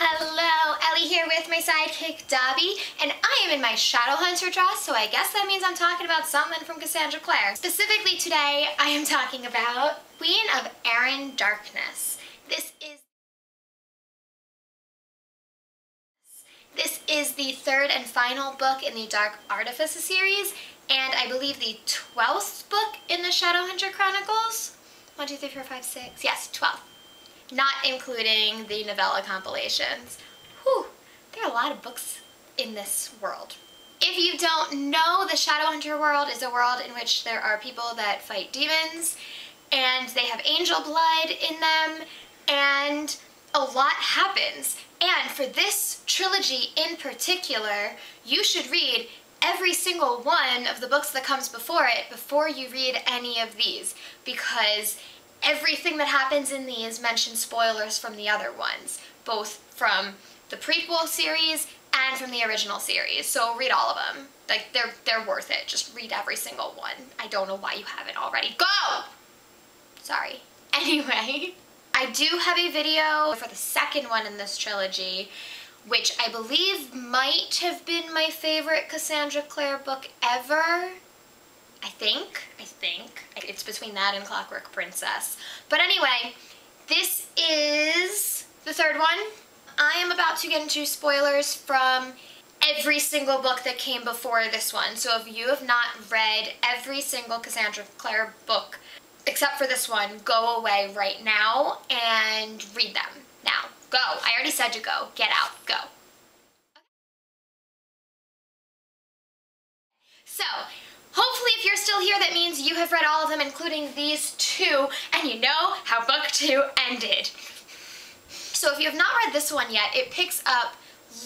Hello, Ellie here with my sidekick Dobby, and I am in my Shadowhunter dress, so I guess that means I'm talking about something from Cassandra Clare. Specifically today, I am talking about Queen of Errin Darkness. This is the third and final book in the Dark Artifices series, and I believe the 12th book in the Shadowhunter chronicles. 1, 2, 3, 4, 5, 6, yes, 12. Not including the novella compilations. Whew, there are a lot of books in this world. If you don't know, the Shadowhunter world is a world in which there are people that fight demons, and they have angel blood in them, and a lot happens. And for this trilogy in particular, you should read every single one of the books that comes before it before you read any of these, because everything that happens in these mentions spoilers from the other ones, both from the prequel series and from the original series. So read all of them. Like, they're worth it. Just read every single one. I don't know why you haven't already. Go! Sorry. Anyway, I do have a video for the second one in this trilogy, which I believe might have been my favorite Cassandra Clare book ever. I think. It's between that and Clockwork Princess. But anyway, this is the third one. I am about to get into spoilers from every single book that came before this one. So if you have not read every single Cassandra Clare book, except for this one, go away right now and read them. Now, go. I already said to go. Get out. Go. So, hopefully if you're still here, that means you have read all of them, including these two, and you know how book 2 ended. So if you have not read this one yet, it picks up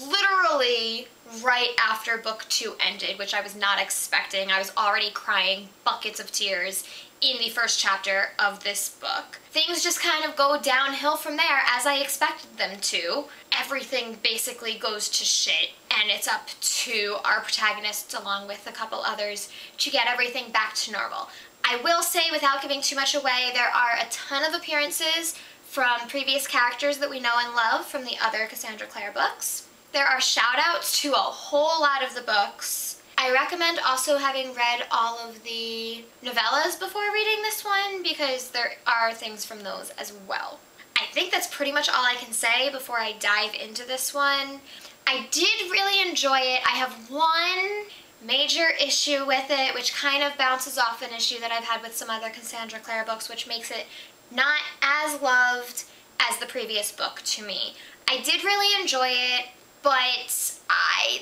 literally right after book 2 ended, which I was not expecting. I was already crying buckets of tears in the first chapter of this book. Things just kind of go downhill from there, as I expected them to. Everything basically goes to shit, and it's up to our protagonists, along with a couple others, to get everything back to normal. I will say, without giving too much away, there are a ton of appearances from previous characters that we know and love from the other Cassandra Clare books. There are shout-outs to a whole lot of the books. I recommend also having read all of the novellas before reading this one, because there are things from those as well. I think that's pretty much all I can say before I dive into this one. I did really enjoy it. I have one major issue with it, which kind of bounces off an issue that I've had with some other Cassandra Clare books, which makes it not as loved as the previous book to me. I did really enjoy it, but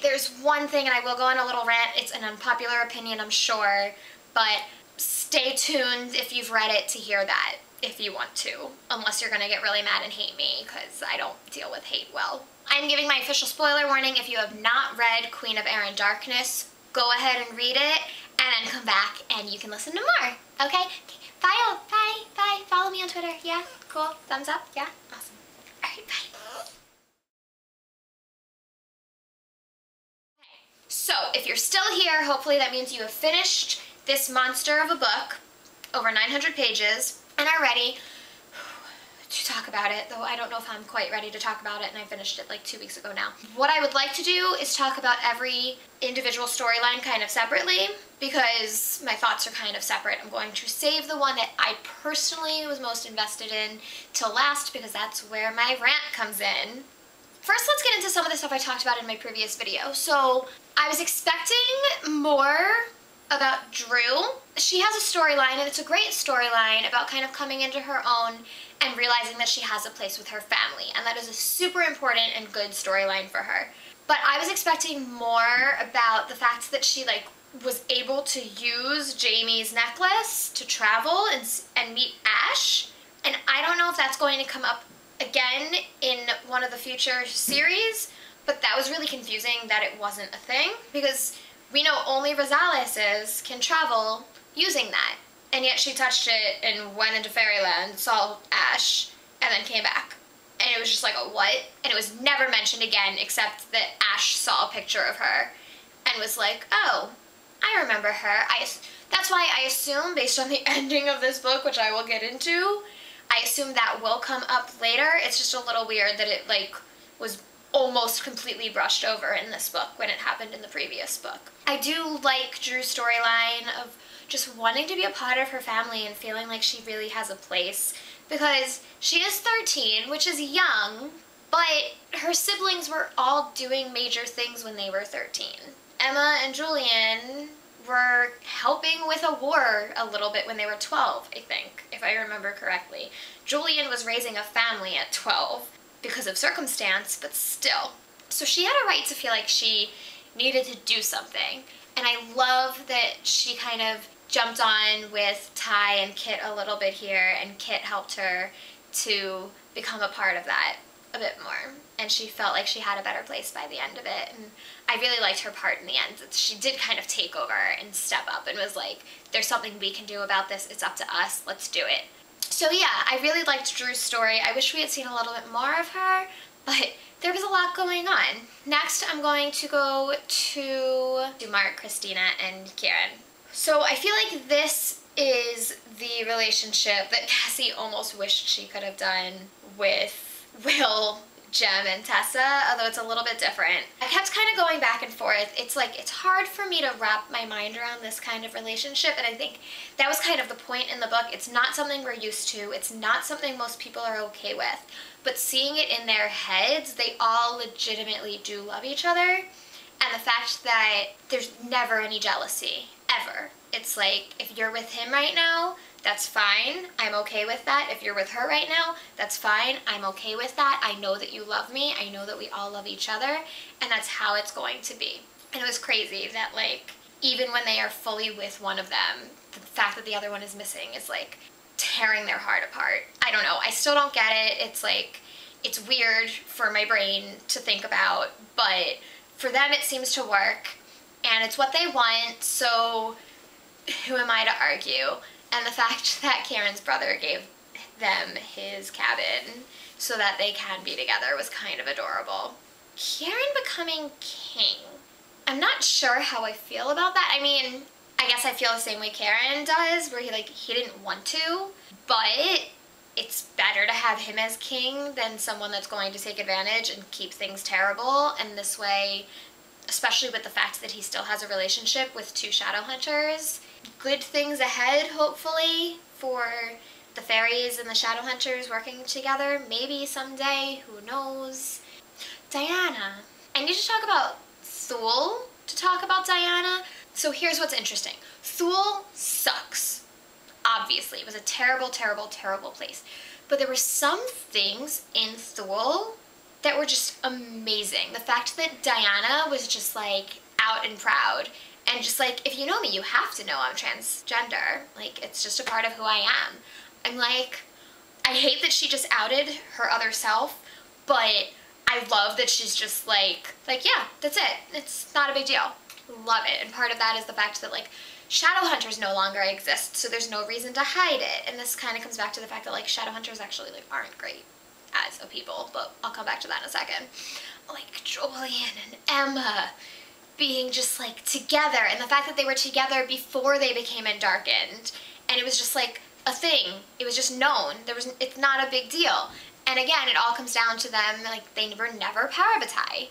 there's one thing, and I will go on a little rant. It's an unpopular opinion, I'm sure, but stay tuned if you've read it to hear that, if you want to, unless you're gonna get really mad and hate me, because I don't deal with hate well. I'm giving my official spoiler warning. If you have not read Queen of Errin Darkness, go ahead and read it, and then come back and you can listen to more, okay? Bye, bye, follow me on Twitter, yeah, cool, thumbs up, yeah, awesome. Alright, bye. So, if you're still here, hopefully that means you have finished this monster of a book, over 900 pages, and are ready to talk about it, though I don't know if I'm quite ready to talk about it, and I finished it like 2 weeks ago now. What I would like to do is talk about every individual storyline kind of separately, because my thoughts are kind of separate. I'm going to save the one that I personally was most invested in till last, because that's where my rant comes in. First, let's get into some of the stuff I talked about in my previous video. So, I was expecting more about Drew. She has a storyline, and it's a great storyline about kind of coming into her own and realizing that she has a place with her family, and that is a super important and good storyline for her. But I was expecting more about the fact that she was able to use Jamie's necklace to travel and meet Ash, and I don't know if that's going to come up again in one of the future series, but that was really confusing that it wasn't a thing, because we know only Rosales can travel using that, and yet she touched it and went into Fairyland, saw Ash, and then came back. And it was just like, a what? And it was never mentioned again, except that Ash saw a picture of her and was like, oh, I remember her. That's why I assume, based on the ending of this book, which I will get into, I assume that will come up later. It's just a little weird that it was almost completely brushed over in this book when it happened in the previous book. I do like Drew's storyline of just wanting to be a part of her family and feeling like she really has a place, because she is 13, which is young, but her siblings were all doing major things when they were 13. Emma and Julian were helping with a war a little bit when they were 12, I think, if I remember correctly. Julian was raising a family at 12 because of circumstance, but still. So she had a right to feel like she needed to do something. And I love that she kind of jumped on with Ty and Kit a little bit here, and Kit helped her to become a part of that a bit more. And she felt like she had a better place by the end of it. And I really liked her part in the end. She did kind of take over and step up and was like, there's something we can do about this. It's up to us. Let's do it. So yeah, I really liked Drew's story. I wish we had seen a little bit more of her, but there was a lot going on. Next, I'm going to go to Mark, Christina, and Kieran. So I feel like this is the relationship that Cassie almost wished she could have done with Will, Jem, and Tessa, although it's a little bit different. I kept kind of going back and forth. It's like, it's hard for me to wrap my mind around this kind of relationship, and I think that was kind of the point in the book. It's not something we're used to. It's not something most people are okay with. But seeing it in their heads, they all legitimately do love each other, and the fact that there's never any jealousy, ever. It's like, if you're with him right now, that's fine. I'm okay with that. If you're with her right now, that's fine. I'm okay with that. I know that you love me. I know that we all love each other, and that's how it's going to be. And it was crazy that, like, even when they are fully with one of them, the fact that the other one is missing is, like, tearing their heart apart. I don't know. I still don't get it. It's, like, it's weird for my brain to think about, but for them it seems to work, and it's what they want, so who am I to argue? And the fact that Karen's brother gave them his cabin so that they can be together was kind of adorable. Kieran becoming king. I'm not sure how I feel about that. I mean, I guess I feel the same way Karen does, where he didn't want to, but it's better to have him as king than someone that's going to take advantage and keep things terrible. And this way, especially with the fact that he still has a relationship with two Shadowhunters, good things ahead, hopefully, for the fairies and the Shadowhunters working together. Maybe someday, who knows. Diana. I need to talk about Thule to talk about Diana. So here's what's interesting. Thule sucks. Obviously, it was a terrible, terrible, terrible place. But there were some things in Thule that were just amazing. The fact that Diana was just, like, out and proud. And just, like, if you know me, you have to know I'm transgender. Like, it's just a part of who I am. I'm like, I hate that she just outed her other self, but I love that she's just like, yeah, that's it. It's not a big deal. Love it. And part of that is the fact that, like, Shadowhunters no longer exist, so there's no reason to hide it. And this kind of comes back to the fact that, like, Shadowhunters actually, like, aren't great as a people, but I'll come back to that in a second. Like, Julian and Emma being just, like, together, and the fact that they were together before they became Darkened, and it was just, like, a thing. It was just known. It's not a big deal. And again, it all comes down to them, like, they were never parabatai,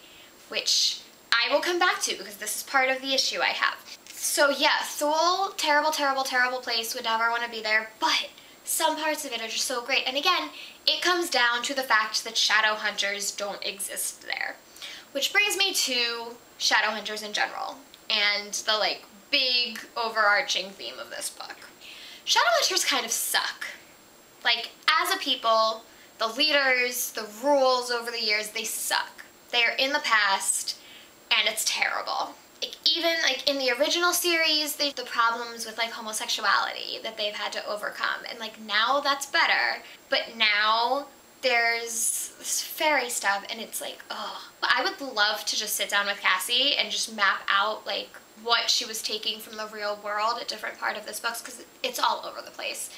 which I will come back to because this is part of the issue I have. So yeah, Thule, terrible, terrible, terrible place, would never want to be there, but some parts of it are just so great. And again, it comes down to the fact that Shadowhunters don't exist there. Which brings me to Shadowhunters in general, and the, like, big overarching theme of this book. Shadowhunters kind of suck. Like, as a people, the leaders, the rules over the years, they suck. They are in the past, and it's terrible. Like, even, like, in the original series, the problems with, like, homosexuality that they've had to overcome, and, like, now that's better, but now there's this fairy stuff, and it's like, oh. I would love to just sit down with Cassie and just map out, like, what she was taking from the real world at different part of this book, because it's all over the place.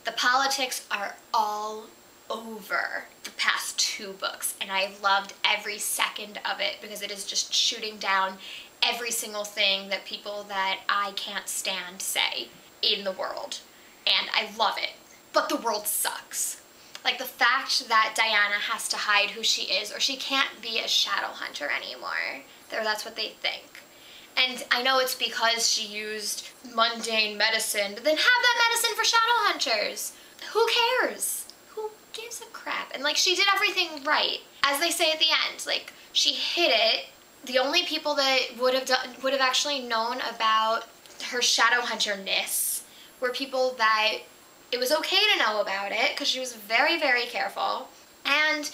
The politics are all over the past 2 books, and I loved every second of it because it is just shooting down every single thing that people that I can't stand say in the world, and I love it. But the world sucks. Like the fact that Diana has to hide who she is, or she can't be a Shadowhunter anymore. Or that's what they think. And I know it's because she used mundane medicine, but then have that medicine for Shadowhunters. Who cares? Who gives a crap? And like, she did everything right. As they say at the end, like, she hid it. The only people that would have actually known about her Shadowhunter-ness were people that it was okay to know about it, because she was very, very careful. And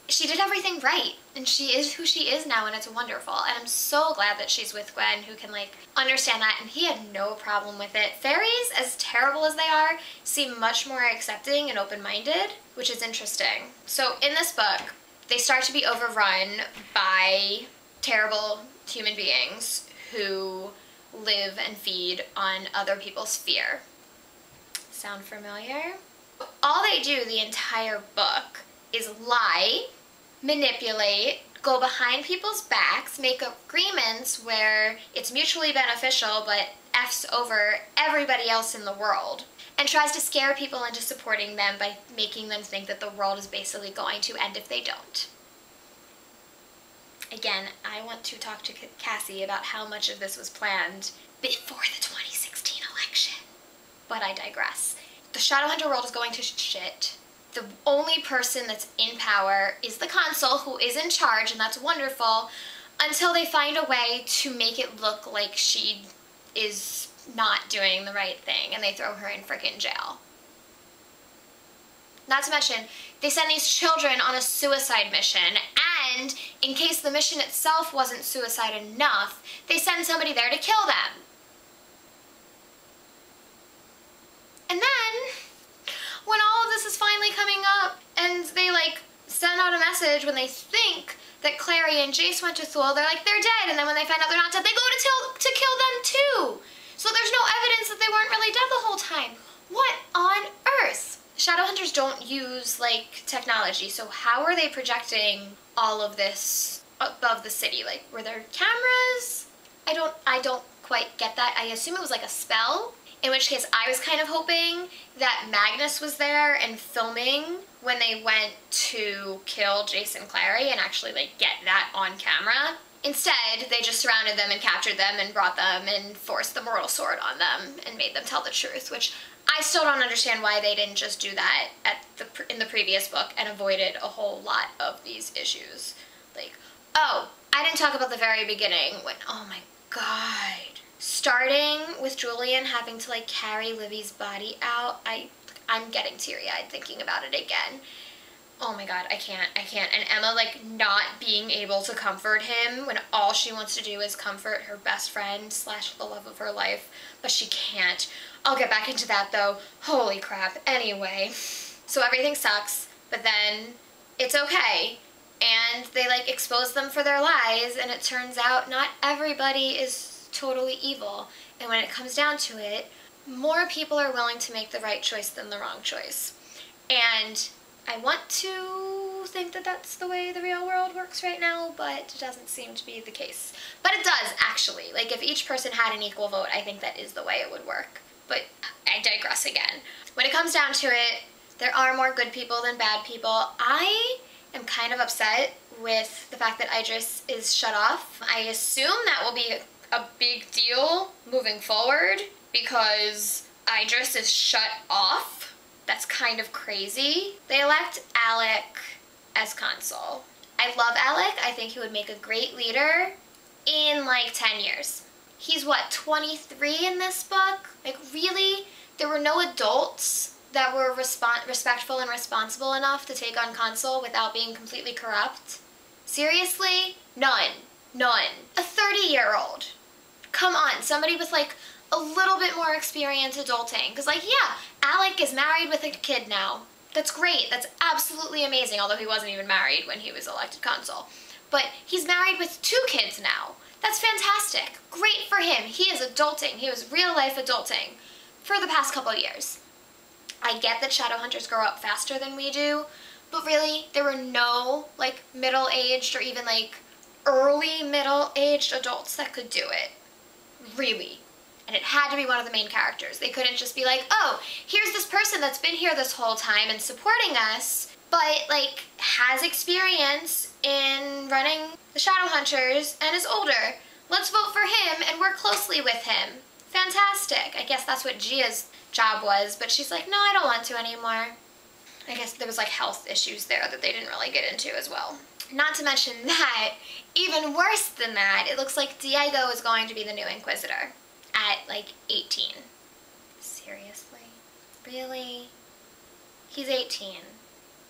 she did everything right, and she is who she is now, and it's wonderful. And I'm so glad that she's with Gwen, who can like understand that, and he had no problem with it. Fairies, as terrible as they are, seem much more accepting and open-minded, which is interesting. So in this book, they start to be overrun by terrible human beings who live and feed on other people's fear. Sound familiar? All they do the entire book is lie, manipulate, go behind people's backs, make agreements where it's mutually beneficial but F's over everybody else in the world, and tries to scare people into supporting them by making them think that the world is basically going to end if they don't. Again, I want to talk to Cassie about how much of this was planned before the 2016 election. But I digress. The Shadowhunter world is going to shit. The only person that's in power is the consul, who is in charge, and that's wonderful, until they find a way to make it look like she is not doing the right thing, and they throw her in frickin' jail. Not to mention, they send these children on a suicide mission, and in case the mission itself wasn't suicide enough, they send somebody there to kill them. And then, when all of this is finally coming up, and they like send out a message when they think that Clary and Jace went to Thule, they're like, they're dead, and then when they find out they're not dead, they go to kill them too! So there's no evidence that they weren't really dead the whole time. What on earth? Shadowhunters don't use, like, technology, so how are they projecting all of this above the city? Like, were there cameras? I don't quite get that. I assume it was like a spell, in which case I was kind of hoping that Magnus was there and filming when they went to kill Jace and Clary and actually, like, get that on camera. Instead, they just surrounded them and captured them and brought them and forced the mortal sword on them and made them tell the truth, which I still don't understand why they didn't just do that in the previous book and avoided a whole lot of these issues. Like, oh, I didn't talk about the very beginning when, oh my god. Starting with Julian having to, like, carry Livy's body out, I'm getting teary-eyed thinking about it again. Oh my god, I can't. And Emma, like, not being able to comfort him when all she wants to do is comfort her best friend / the love of her life, but she can't. I'll get back into that, though. Holy crap. Anyway, so everything sucks, but then it's okay. And they, like, expose them for their lies, and it turns out not everybody is totally evil. And when it comes down to it, more people are willing to make the right choice than the wrong choice. And I want to think that that's the way the real world works right now, but it doesn't seem to be the case. But it does, actually. Like, if each person had an equal vote, I think that is the way it would work. But I digress again. When it comes down to it, there are more good people than bad people. I am kind of upset with the fact that Idris is shut off. I assume that will be a big deal moving forward, because Idris is shut off. That's kind of crazy. They elect Alec as consul. I love Alec. I think he would make a great leader in like 10 years. He's what, 23 in this book? Like, really? There were no adults that were respectful and responsible enough to take on consul without being completely corrupt? Seriously? None. None. A 30-year-old. Come on, somebody with like a little bit more experience adulting. Because, like, yeah, Alec is married with a kid now. That's great. That's absolutely amazing, although he wasn't even married when he was elected consul. But he's married with 2 kids now. That's fantastic. Great for him. He is adulting. He was real-life adulting for the past couple of years. I get that Shadowhunters grow up faster than we do, but really, there were no, like, middle-aged or even, like, early middle-aged adults that could do it. Really. And it had to be one of the main characters. They couldn't just be like, oh, here's this person that's been here this whole time and supporting us, but like has experience in running the Shadowhunters and is older. Let's vote for him and work closely with him. Fantastic. I guess that's what Gia's job was, but she's like, no, I don't want to anymore. I guess there was like health issues there that they didn't really get into as well. Not to mention that, even worse than that, it looks like Diego is going to be the new Inquisitor at like 18. Seriously? Really? He's 18.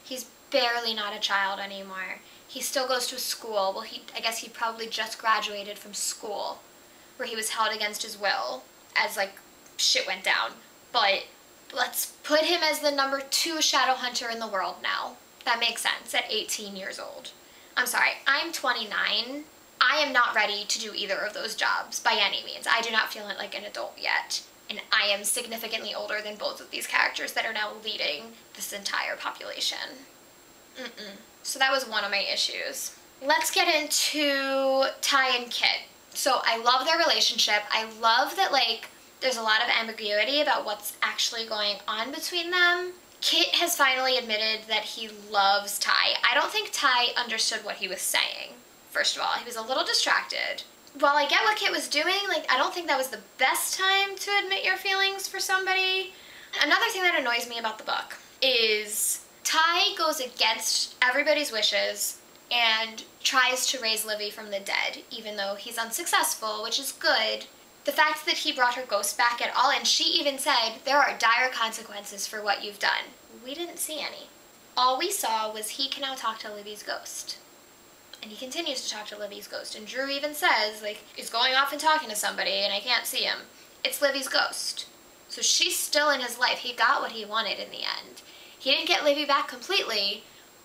He's barely not a child anymore. He still goes to school. Well, I guess he probably just graduated from school where he was held against his will as like shit went down. But let's put him as the number 2 Shadowhunter in the world now. That makes sense at 18 years old. I'm sorry, I'm 29. I am not ready to do either of those jobs by any means. I do not feel like an adult yet. And I am significantly older than both of these characters that are now leading this entire population. So that was one of my issues. Let's get into Ty and Kit. So I love their relationship. I love that like there's a lot of ambiguity about what's actually going on between them. Kit has finally admitted that he loves Ty. I don't think Ty understood what he was saying. First of all, he was a little distracted. While I get what Kit was doing, like I don't think that was the best time to admit your feelings for somebody. Another thing that annoys me about the book is Ty goes against everybody's wishes and tries to raise Livy from the dead, even though he's unsuccessful, which is good. The fact that he brought her ghost back at all, and she even said, there are dire consequences for what you've done. We didn't see any. All we saw was he can now talk to Livy's ghost. And he continues to talk to Livy's ghost. And Drew even says, like, he's going off and talking to somebody and I can't see him. It's Livy's ghost. So she's still in his life. He got what he wanted in the end. He didn't get Livy back completely,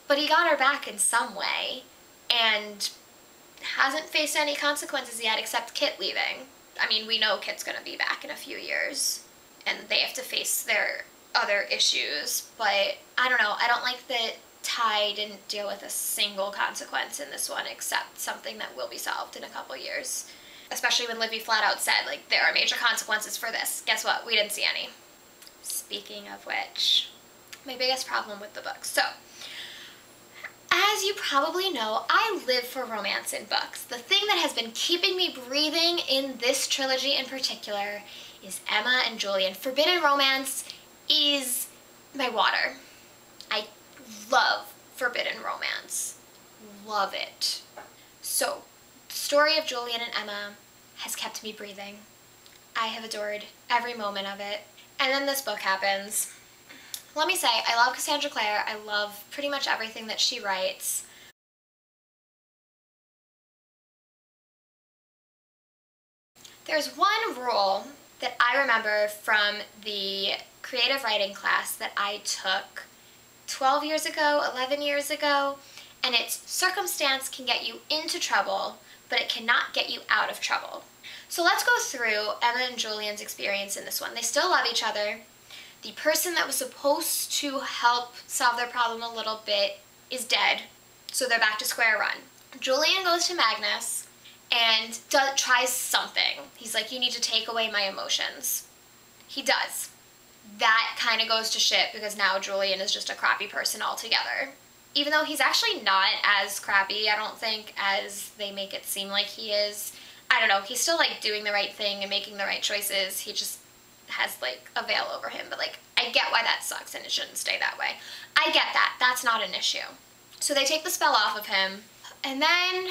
but he got her back in some way. And hasn't faced any consequences yet except Kit leaving. I mean, we know Kit's gonna be back in a few years, and they have to face their other issues, but I don't know, I don't like that Ty didn't deal with a single consequence in this one except something that will be solved in a couple years. Especially when Livy flat out said, like, there are major consequences for this. Guess what? We didn't see any. Speaking of which, my biggest problem with the book. So, as you probably know, I live for romance in books. The thing that has been keeping me breathing in this trilogy in particular is Emma and Julian. Forbidden romance is my water. I love forbidden romance. Love it. So, the story of Julian and Emma has kept me breathing. I have adored every moment of it. And then this book happens. Let me say, I love Cassandra Clare. I love pretty much everything that she writes. There's one rule that I remember from the creative writing class that I took 12 years ago, 11 years ago, and it's circumstance can get you into trouble, but it cannot get you out of trouble. So let's go through Emma and Julian's experience in this one. They still love each other. The person that was supposed to help solve their problem a little bit is dead, so they're back to square one. Julian goes to Magnus and tries something. He's like, you need to take away my emotions. He does. That kind of goes to shit because now Julian is just a crappy person altogether. Even though he's actually not as crappy, I don't think, as they make it seem like he is. I don't know, he's still like doing the right thing and making the right choices. He just has like a veil over him, but like I get why that sucks and it shouldn't stay that way. I get that. That's not an issue. So they take the spell off of him and then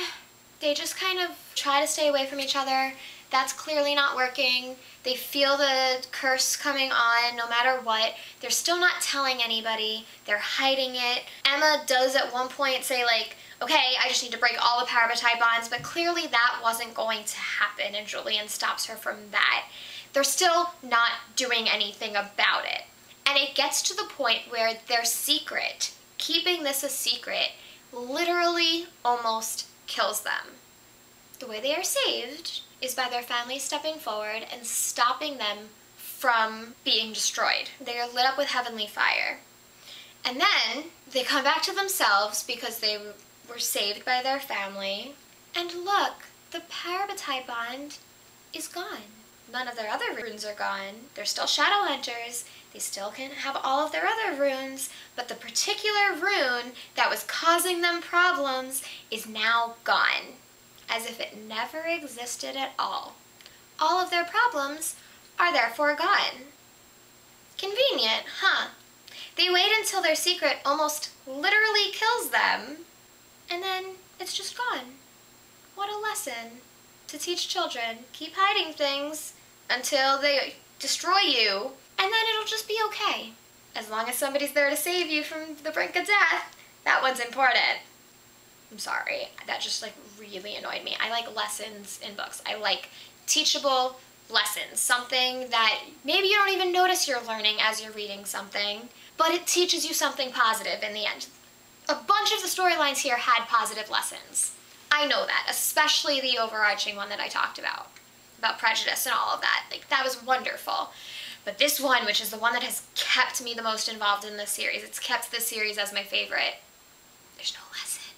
they just kind of try to stay away from each other. That's clearly not working. They feel the curse coming on no matter what. They're still not telling anybody. They're hiding it. Emma does at one point say like, okay, I just need to break all the parabatai bonds, but clearly that wasn't going to happen and Julian stops her from that. They're still not doing anything about it. And it gets to the point where their secret, keeping this a secret, literally almost kills them. The way they are saved is by their family stepping forward and stopping them from being destroyed. They are lit up with heavenly fire. And then they come back to themselves because they were saved by their family. And look, the parabatai bond is gone. none of their other runes are gone. They're still Shadowhunters. They still can have all of their other runes, but the particular rune that was causing them problems is now gone, as if it never existed at all. All of their problems are therefore gone. Convenient, huh? They wait until their secret almost literally kills them, and then it's just gone. What a lesson to teach children. Keep hiding things until they destroy you, and then it'll just be okay. As long as somebody's there to save you from the brink of death, that one's important. I'm sorry, that just like really annoyed me. I like lessons in books. I like teachable lessons, something that maybe you don't even notice you're learning as you're reading something, but it teaches you something positive in the end. A bunch of the storylines here had positive lessons. I know that, especially the overarching one that I talked about prejudice and all of that. Like, that was wonderful. But this one, which is the one that has kept me the most involved in this series, it's kept this series as my favorite, there's no lesson.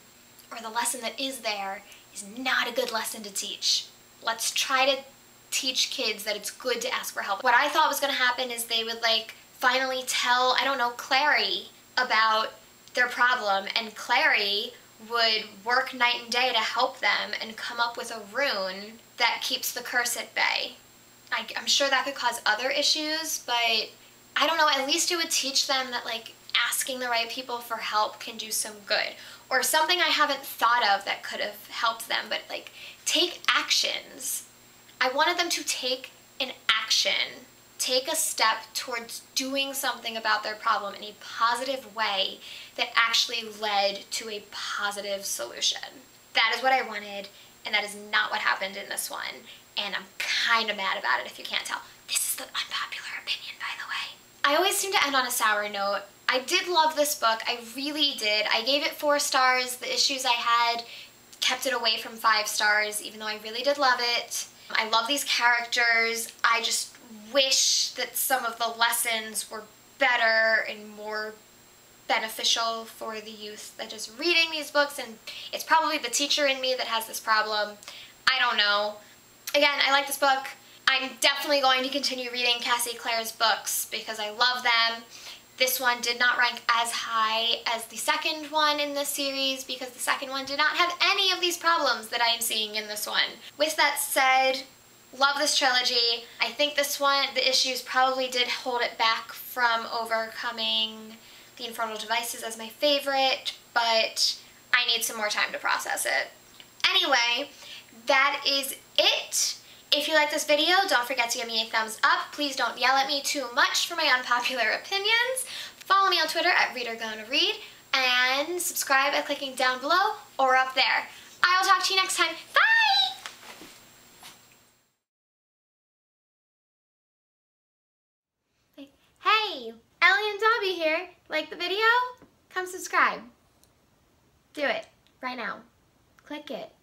Or the lesson that is there is not a good lesson to teach. Let's try to teach kids that it's good to ask for help. What I thought was going to happen is they would like finally tell, I don't know, Clary about their problem, and Clary would work night and day to help them and come up with a rune that keeps the curse at bay. I'm sure that could cause other issues, but I don't know, at least it would teach them that like asking the right people for help can do some good. Or something I haven't thought of that could have helped them, but like take actions. I wanted them to take an action, take a step towards doing something about their problem in a positive way that actually led to a positive solution. That is what I wanted, and that is not what happened in this one, and I'm kind of mad about it if you can't tell. This is the unpopular opinion, by the way. I always seem to end on a sour note. I did love this book, I really did. I gave it 4 stars. The issues I had kept it away from 5 stars, even though I really did love it. I love these characters. I just wish that some of the lessons were better and more beneficial for the youth that is reading these books, and it's probably the teacher in me that has this problem. I don't know. Again, I like this book. I'm definitely going to continue reading Cassie Clare's books because I love them. This one did not rank as high as the second one in this series because the second one did not have any of these problems that I am seeing in this one. With that said, love this trilogy. I think this one, the issues probably did hold it back from overcoming the Infernal Devices as my favorite, but I need some more time to process it. Anyway, that is it. If you like this video, don't forget to give me a thumbs up. Please don't yell at me too much for my unpopular opinions. Follow me on Twitter at ReaderGonnaRead, and subscribe by clicking down below or up there. I will talk to you next time. Bye! Hey, Ellie and Dobby here. Like the video? Come subscribe. Do it right now. Click it.